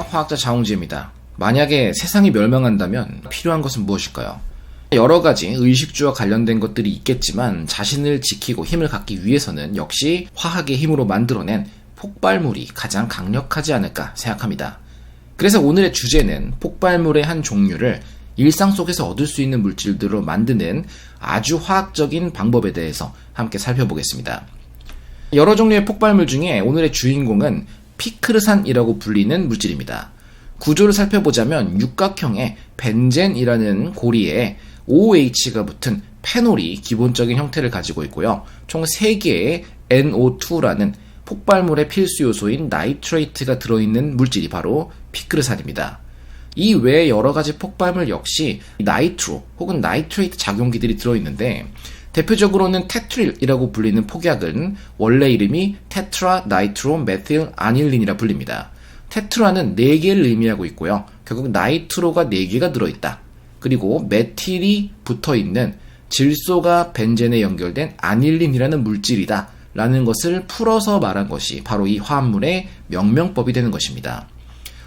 안녕하세요. 화학자 자홍지입니다. 만약에 세상이 멸망한다면 필요한 것은 무엇일까요? 여러 가지 의식주와 관련된 것들이 있겠지만 자신을 지키고 힘을 갖기 위해서는 역시 화학의 힘으로 만들어낸 폭발물이 가장 강력하지 않을까 생각합니다. 그래서 오늘의 주제는 폭발물의 한 종류를 일상 속에서 얻을 수 있는 물질들로 만드는 아주 화학적인 방법에 대해서 함께 살펴보겠습니다. 여러 종류의 폭발물 중에 오늘의 주인공은 피크르산이라고 불리는 물질입니다. 구조를 살펴보자면 육각형의 벤젠이라는 고리에 OH가 붙은 페놀이 기본적인 형태를 가지고 있고요. 총 3개의 NO2라는 폭발물의 필수 요소인 나이트레이트가 들어있는 물질이 바로 피크르산입니다. 이 외에 여러 가지 폭발물 역시 나이트로 혹은 나이트레이트 작용기들이 들어있는데 대표적으로는 테트릴이라고 불리는 폭약은 원래 이름이 테트라 나이트로 메틸 아닐린이라 불립니다. 테트라는 4개를 의미하고 있고요. 결국 나이트로가 4개가 들어있다. 그리고 메틸이 붙어있는 질소가 벤젠에 연결된 아닐린이라는 물질이다 라는 것을 풀어서 말한 것이 바로 이 화합물의 명명법이 되는 것입니다.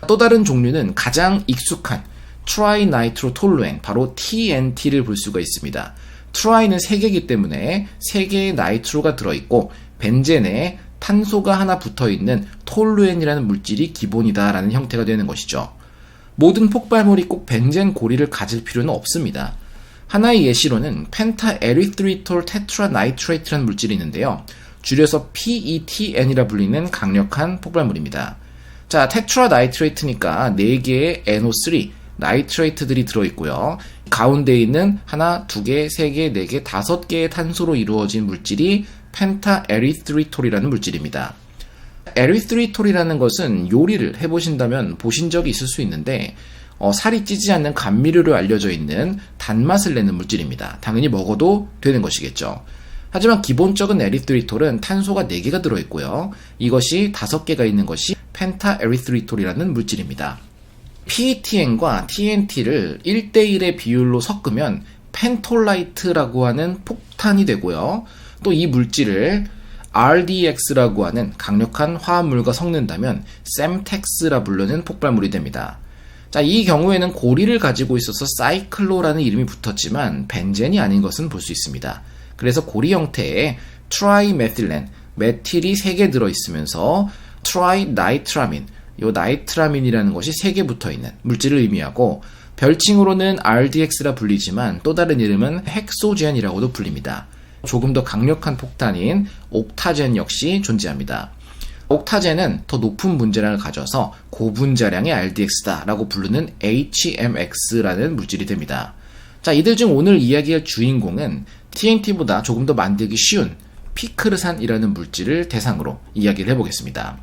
또 다른 종류는 가장 익숙한 트라이나이트로톨루엔, 바로 TNT를 볼 수가 있습니다. 트라이는 3개이기 때문에 3개의 나이트로가 들어있고 벤젠에 탄소가 하나 붙어있는 톨루엔이라는 물질이 기본이다 라는 형태가 되는 것이죠. 모든 폭발물이 꼭 벤젠 고리를 가질 필요는 없습니다. 하나의 예시로는 펜타에리트리톨 테트라나이트레이트라는 물질이 있는데요. 줄여서 PETN이라 불리는 강력한 폭발물입니다. 자, 테트라나이트레이트니까 4개의 NO3 나이트레이트들이 들어있고요. 가운데 있는 하나, 2개, 3개, 4개, 5개의 탄소로 이루어진 물질이 펜타에리트리톨이라는 물질입니다. 에리트리톨이라는 것은 요리를 해보신다면 보신 적이 있을 수 있는데 살이 찌지 않는 감미료로 알려져 있는 단맛을 내는 물질입니다. 당연히 먹어도 되는 것이겠죠. 하지만 기본적인 에리트리톨은 탄소가 4개가 들어있고요. 이것이 5개가 있는 것이 펜타에리트리톨이라는 물질입니다. PETN과 TNT를 1대1의 비율로 섞으면 펜톨라이트라고 하는 폭탄이 되고요. 또 이 물질을 RDX라고 하는 강력한 화합물과 섞는다면 셈텍스라 부르는 폭발물이 됩니다. 자, 이 경우에는 고리를 가지고 있어서 사이클로라는 이름이 붙었지만 벤젠이 아닌 것은 볼 수 있습니다. 그래서 고리 형태의 트라이메틸렌, 메틸이 3개 들어있으면서 트라이나이트라민, 이 나이트라민이라는 것이 3개 붙어있는 물질을 의미하고 별칭으로는 RDX라 불리지만 또 다른 이름은 헥소젠이라고도 불립니다. 조금 더 강력한 폭탄인 옥타젠 역시 존재합니다. 옥타젠은 더 높은 분자량을 가져서 고분자량의 RDX다라고 부르는 HMX라는 물질이 됩니다. 자, 이들 중 오늘 이야기할 주인공은 TNT보다 조금 더 만들기 쉬운 피크르산이라는 물질을 대상으로 이야기를 해보겠습니다.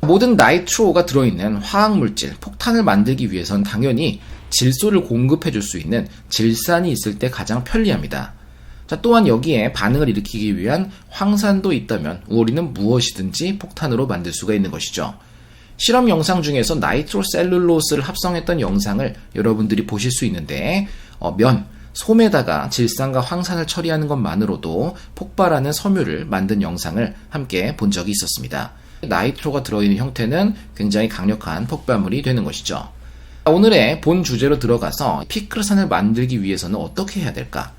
모든 나이트로가 들어있는 화학물질, 폭탄을 만들기 위해선 당연히 질소를 공급해줄 수 있는 질산이 있을 때 가장 편리합니다. 자, 또한 여기에 반응을 일으키기 위한 황산도 있다면 우리는 무엇이든지 폭탄으로 만들 수가 있는 것이죠. 실험 영상 중에서 나이트로셀룰로스를 합성했던 영상을 여러분들이 보실 수 있는데 솜에다가 질산과 황산을 처리하는 것만으로도 폭발하는 섬유를 만든 영상을 함께 본 적이 있었습니다. 나이트로가 들어있는 형태는 굉장히 강력한 폭발물이 되는 것이죠. 오늘의 본 주제로 들어가서 피크르산을 만들기 위해서는 어떻게 해야 될까?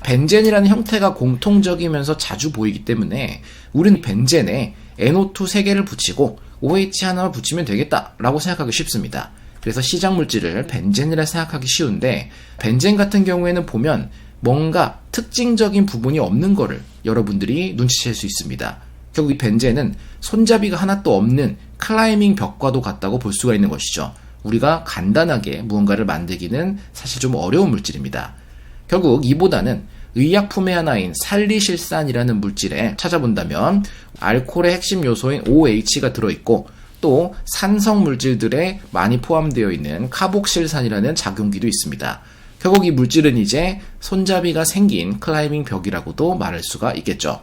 벤젠이라는 형태가 공통적이면서 자주 보이기 때문에 우리는 벤젠에 NO2 3개를 붙이고 OH 하나를 붙이면 되겠다라고 생각하기 쉽습니다. 그래서 시작 물질을 벤젠이라 생각하기 쉬운데 벤젠 같은 경우에는 보면 뭔가 특징적인 부분이 없는 거를 여러분들이 눈치챌 수 있습니다. 결국 이 벤젠은 손잡이가 하나도 없는 클라이밍 벽과도 같다고 볼 수가 있는 것이죠. 우리가 간단하게 무언가를 만들기는 사실 좀 어려운 물질입니다. 결국 이보다는 의약품의 하나인 살리실산이라는 물질에 찾아본다면 알코올의 핵심 요소인 OH가 들어있고 또 산성 물질들에 많이 포함되어 있는 카복실산이라는 작용기도 있습니다. 결국 이 물질은 이제 손잡이가 생긴 클라이밍 벽이라고도 말할 수가 있겠죠.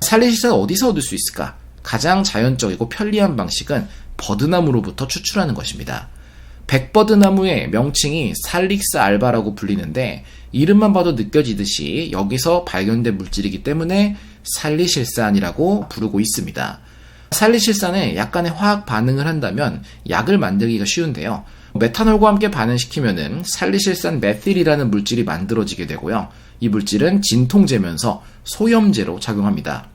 살리실산을 어디서 얻을 수 있을까? 가장 자연적이고 편리한 방식은 버드나무로부터 추출하는 것입니다. 백버드나무의 명칭이 살릭스 알바라고 불리는데 이름만 봐도 느껴지듯이 여기서 발견된 물질이기 때문에 살리실산이라고 부르고 있습니다. 살리실산에 약간의 화학 반응을 한다면 약을 만들기가 쉬운데요. 메탄올과 함께 반응시키면은 살리실산 메틸이라는 물질이 만들어지게 되고요. 이 물질은 진통제면서 소염제로 작용합니다.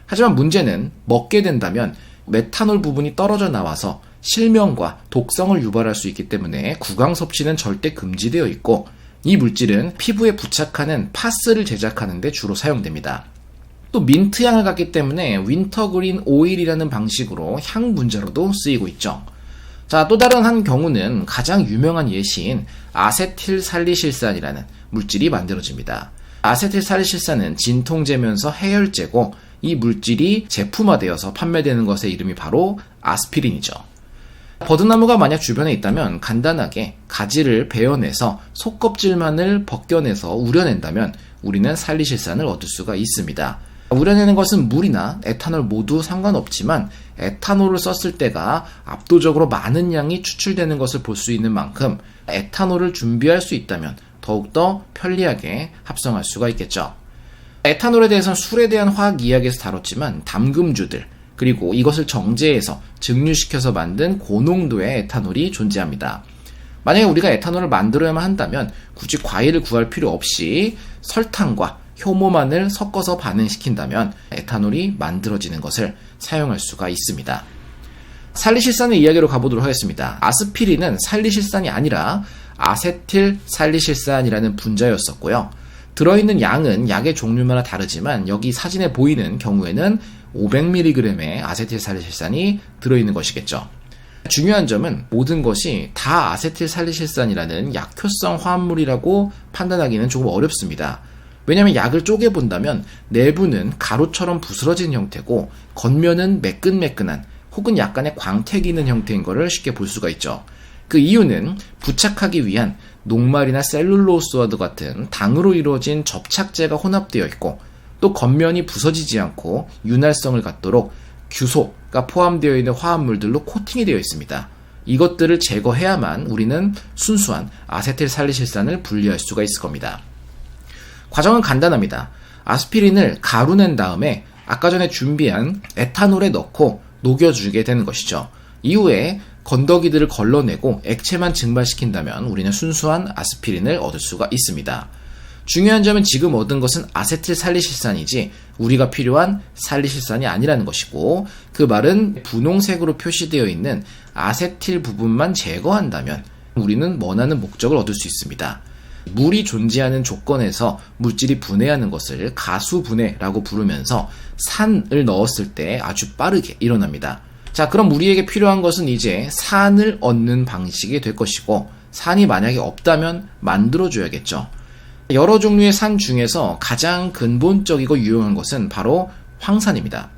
하지만 문제는 먹게 된다면 메탄올 부분이 떨어져 나와서 실명과 독성을 유발할 수 있기 때문에 구강 섭취는 절대 금지되어 있고, 이 물질은 피부에 부착하는 파스를 제작하는 데 주로 사용됩니다. 또 민트향을 갖기 때문에 윈터그린 오일이라는 방식으로 향 분자로도 쓰이고 있죠. 자, 또 다른 한 경우는 가장 유명한 예시인 아세틸살리실산이라는 물질이 만들어집니다. 아세틸살리실산은 진통제면서 해열제고, 이 물질이 제품화되어서 판매되는 것의 이름이 바로 아스피린이죠. 버드나무가 만약 주변에 있다면 간단하게 가지를 베어내서 속껍질만을 벗겨내서 우려낸다면 우리는 살리실산을 얻을 수가 있습니다. 우려내는 것은 물이나 에탄올 모두 상관없지만 에탄올을 썼을 때가 압도적으로 많은 양이 추출되는 것을 볼 수 있는 만큼 에탄올을 준비할 수 있다면 더욱더 편리하게 합성할 수가 있겠죠. 에탄올에 대해서는 술에 대한 화학 이야기에서 다뤘지만 담금주들, 그리고 이것을 정제해서 증류시켜서 만든 고농도의 에탄올이 존재합니다. 만약에 우리가 에탄올을 만들어야만 한다면 굳이 과일을 구할 필요 없이 설탕과 효모만을 섞어서 반응시킨다면 에탄올이 만들어지는 것을 사용할 수가 있습니다. 살리실산의 이야기로 가보도록 하겠습니다. 아스피린은 살리실산이 아니라 아세틸살리실산이라는 분자였었고요. 들어있는 양은 약의 종류마다 다르지만 여기 사진에 보이는 경우에는 500mg의 아세틸살리실산이 들어있는 것이겠죠. 중요한 점은 모든 것이 다 아세틸살리실산이라는 약효성 화합물이라고 판단하기는 조금 어렵습니다. 왜냐하면 약을 쪼개본다면 내부는 가루처럼 부스러진 형태고 겉면은 매끈매끈한 혹은 약간의 광택이 있는 형태인 것을 쉽게 볼 수가 있죠. 그 이유는 부착하기 위한 녹말이나 셀룰로스와도 같은 당으로 이루어진 접착제가 혼합되어 있고, 또 겉면이 부서지지 않고 윤활성을 갖도록 규소가 포함되어 있는 화합물들로 코팅이 되어 있습니다. 이것들을 제거해야만 우리는 순수한 아세틸살리실산을 분리할 수가 있을 겁니다. 과정은 간단합니다. 아스피린을 가루낸 다음에 아까 전에 준비한 에탄올에 넣고 녹여주게 되는 것이죠. 이후에 건더기들을 걸러내고 액체만 증발시킨다면 우리는 순수한 아스피린을 얻을 수가 있습니다. 중요한 점은 지금 얻은 것은 아세틸살리실산이지 우리가 필요한 살리실산이 아니라는 것이고, 그 말은 분홍색으로 표시되어 있는 아세틸 부분만 제거한다면 우리는 원하는 목적을 얻을 수 있습니다. 물이 존재하는 조건에서 물질이 분해하는 것을 가수분해라고 부르면서 산을 넣었을 때 아주 빠르게 일어납니다. 자, 그럼 우리에게 필요한 것은 이제 산을 얻는 방식이 될 것이고, 산이 만약에 없다면 만들어줘야겠죠. 여러 종류의 산 중에서 가장 근본적이고 유용한 것은 바로 황산입니다.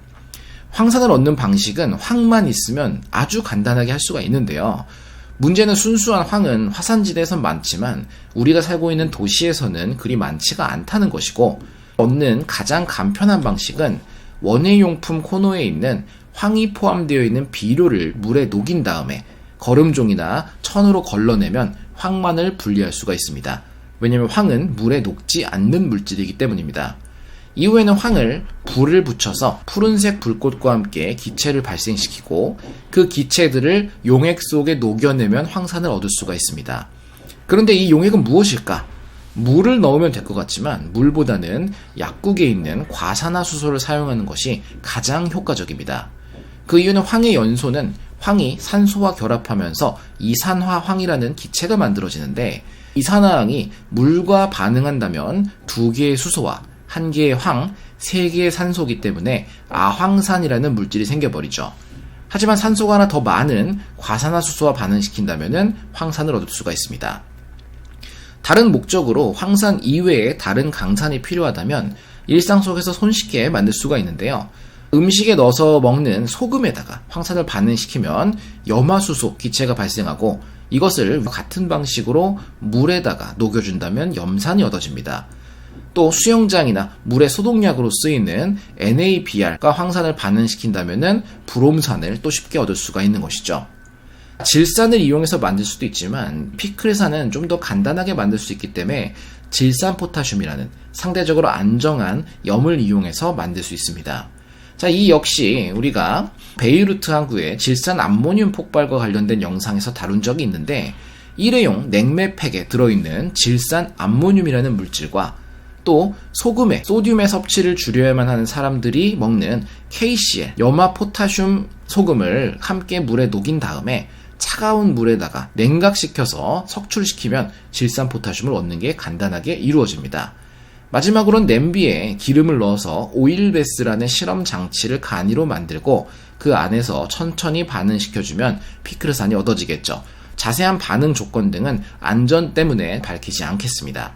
황산을 얻는 방식은 황만 있으면 아주 간단하게 할 수가 있는데요. 문제는 순수한 황은 화산지대에선 많지만 우리가 살고 있는 도시에서는 그리 많지가 않다는 것이고, 얻는 가장 간편한 방식은 원예용품 코너에 있는 황이 포함되어 있는 비료를 물에 녹인 다음에 거름종이나 천으로 걸러내면 황만을 분리할 수가 있습니다. 왜냐하면 황은 물에 녹지 않는 물질이기 때문입니다. 이후에는 황을 불을 붙여서 푸른색 불꽃과 함께 기체를 발생시키고 그 기체들을 용액 속에 녹여내면 황산을 얻을 수가 있습니다. 그런데 이 용액은 무엇일까? 물을 넣으면 될 것 같지만 물보다는 약국에 있는 과산화수소를 사용하는 것이 가장 효과적입니다. 그 이유는 황의 연소는 황이 산소와 결합하면서 이산화황이라는 기체가 만들어지는데, 이산화황이 물과 반응한다면 2개의 수소와 1개의 황, 3개의 산소이기 때문에 아황산이라는 물질이 생겨버리죠. 하지만 산소가 하나 더 많은 과산화수소와 반응시킨다면 황산을 얻을 수가 있습니다. 다른 목적으로 황산 이외에 다른 강산이 필요하다면 일상 속에서 손쉽게 만들 수가 있는데요. 음식에 넣어서 먹는 소금에다가 황산을 반응시키면 염화수소 기체가 발생하고, 이것을 같은 방식으로 물에다가 녹여준다면 염산이 얻어집니다. 또 수영장이나 물의 소독약으로 쓰이는 NaBr과 황산을 반응시킨다면 브롬산을 또 쉽게 얻을 수가 있는 것이죠. 질산을 이용해서 만들 수도 있지만 피클산은 좀 더 간단하게 만들 수 있기 때문에 질산포타슘이라는 상대적으로 안정한 염을 이용해서 만들 수 있습니다. 자, 이 역시 우리가 베이루트 항구의 질산 암모늄 폭발과 관련된 영상에서 다룬 적이 있는데, 일회용 냉매팩에 들어있는 질산 암모늄이라는 물질과 또 소금에 소듐의 섭취를 줄여야만 하는 사람들이 먹는 KCl 염화 포타슘 소금을 함께 물에 녹인 다음에 차가운 물에다가 냉각시켜서 석출시키면 질산 포타슘을 얻는 게 간단하게 이루어집니다. 마지막으로는 냄비에 기름을 넣어서 오일베스라는 실험 장치를 간이로 만들고 그 안에서 천천히 반응시켜주면 피크르산이 얻어지겠죠. 자세한 반응 조건 등은 안전 때문에 밝히지 않겠습니다.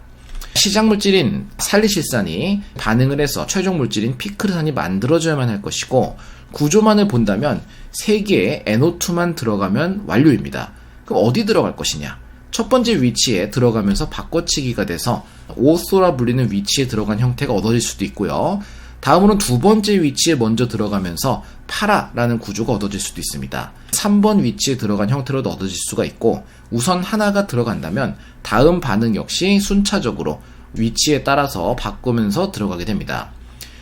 시작 물질인 살리실산이 반응을 해서 최종 물질인 피크르산이 만들어져야만 할 것이고, 구조만을 본다면 3개의 NO2만 들어가면 완료입니다. 그럼 어디 들어갈 것이냐? 첫 번째 위치에 들어가면서 바꿔치기가 돼서 오소라 불리는 위치에 들어간 형태가 얻어질 수도 있고요. 다음으로는 두 번째 위치에 먼저 들어가면서 파라라는 구조가 얻어질 수도 있습니다. 3번 위치에 들어간 형태로도 얻어질 수가 있고, 우선 하나가 들어간다면 다음 반응 역시 순차적으로 위치에 따라서 바꾸면서 들어가게 됩니다.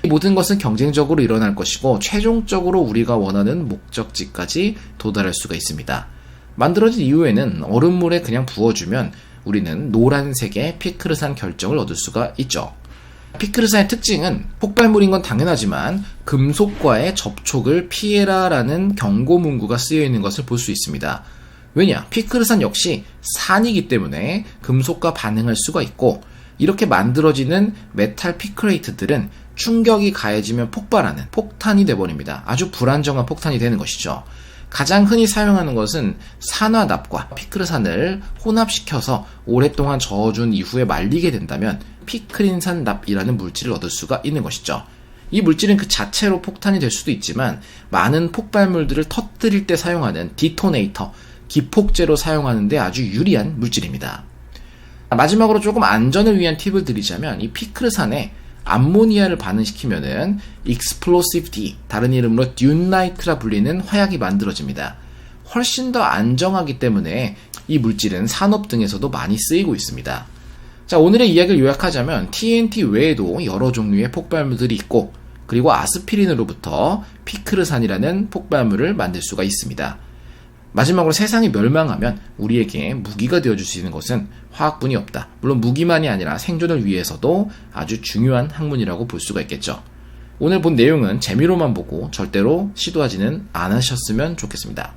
이 모든 것은 경쟁적으로 일어날 것이고 최종적으로 우리가 원하는 목적지까지 도달할 수가 있습니다. 만들어진 이후에는 얼음물에 그냥 부어주면 우리는 노란색의 피크르산 결정을 얻을 수가 있죠. 피크르산의 특징은 폭발물인 건 당연하지만 금속과의 접촉을 피해라라는 경고 문구가 쓰여 있는 것을 볼 수 있습니다. 왜냐? 피크르산 역시 산이기 때문에 금속과 반응할 수가 있고, 이렇게 만들어지는 메탈 피크레이트들은 충격이 가해지면 폭발하는 폭탄이 되어버립니다. 아주 불안정한 폭탄이 되는 것이죠. 가장 흔히 사용하는 것은 산화납과 피크르산을 혼합시켜서 오랫동안 저어준 이후에 말리게 된다면 피크린산납이라는 물질을 얻을 수가 있는 것이죠. 이 물질은 그 자체로 폭탄이 될 수도 있지만 많은 폭발물들을 터뜨릴 때 사용하는 디토네이터, 기폭제로 사용하는 데 아주 유리한 물질입니다. 마지막으로 조금 안전을 위한 팁을 드리자면, 이 피크르산에 암모니아를 반응시키면은 Explosive D, 다른 이름으로 듄나이트라 불리는 화약이 만들어집니다. 훨씬 더 안정하기 때문에 이 물질은 산업 등에서도 많이 쓰이고 있습니다. 자, 오늘의 이야기를 요약하자면 TNT 외에도 여러 종류의 폭발물들이 있고, 그리고 아스피린으로부터 피크르산이라는 폭발물을 만들 수가 있습니다. 마지막으로 세상이 멸망하면 우리에게 무기가 되어줄 수 있는 것은 화학분이 없다. 물론 무기만이 아니라 생존을 위해서도 아주 중요한 학문이라고 볼 수가 있겠죠. 오늘 본 내용은 재미로만 보고 절대로 시도하지는 않으셨으면 좋겠습니다.